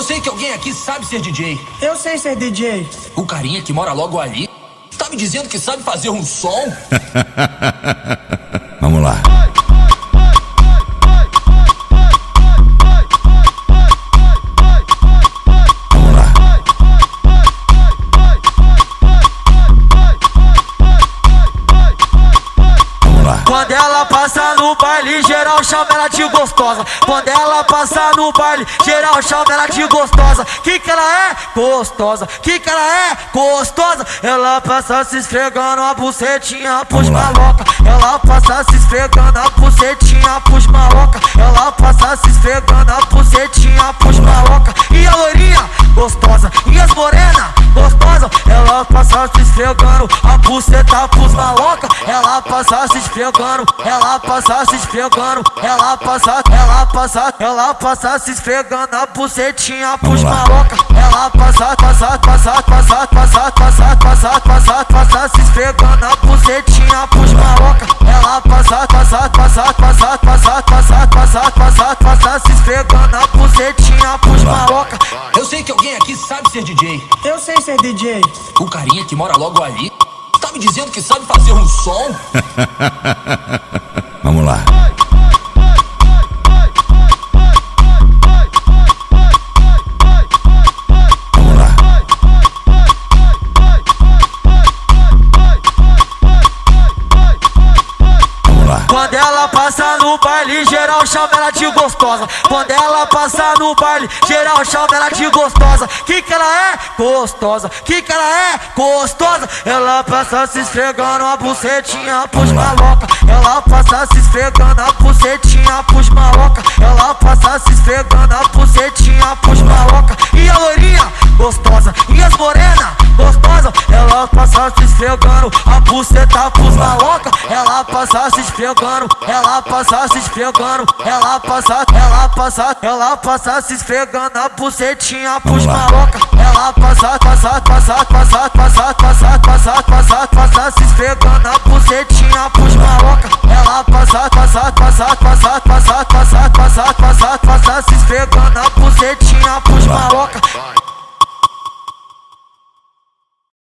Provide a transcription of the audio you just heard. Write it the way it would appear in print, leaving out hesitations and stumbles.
Eu sei que alguém aqui sabe ser DJ. Eu sei ser DJ. O carinha que mora logo ali tá me dizendo que sabe fazer um som. Vamos lá. Vamos lá. Vamos lá. Quando ela passa no baile, geral chama ela de gostosa. Quando ela passa no baile, geral chama ela de gostosa. Que ela é? Gostosa. Que ela é? Gostosa. Ela passa se esfregando a bucetinha pros maloca. Ela passa se esfregando a bucetinha pros maloca. Ela passa se esfregando a bucetinha pros maloca. E a loirinha? Gostosa. E as morena? Gostosa. Ela passa se esfregando a buceta pros maloca. Ela passa se esfregando, ela passa se esfregando, ela passa se esfregando a bucetinha pros maloca. Ela passa se esfregando a bucetinha pros maloca. Ela passa se esfregando a bucetinha pros maloca. Eu sei que alguém aqui sabe ser DJ. Eu sei ser DJ. O carinha que mora logo ali tá me dizendo que sabe fazer um som. Vamos lá. Vamos lá. Vamos lá. Quando ela passa no baile, geral chama ela de gostosa. Quando ela passa no baile, geral chama ela de gostosa. Que ela é? Gostosa. Que ela é? Gostosa. Ela passa se esfregando a bucetinha pros maloca. Ela passa se esfregando a bucetinha pros maloca. Ela passa se esfregando a bucetinha pros maloca. E a loirinha? Gostosa. E as morena? Gostosa. Ela passa se esfregando a buceta pros maloca. Ela passa se esfregando, ela passa se esfregando, ela passa se esfregando a bucetinha pros maloca. Ela passa se esfregando a bucetinha pros maloca. Ela passa se esfregando a bucetinha pros maloca.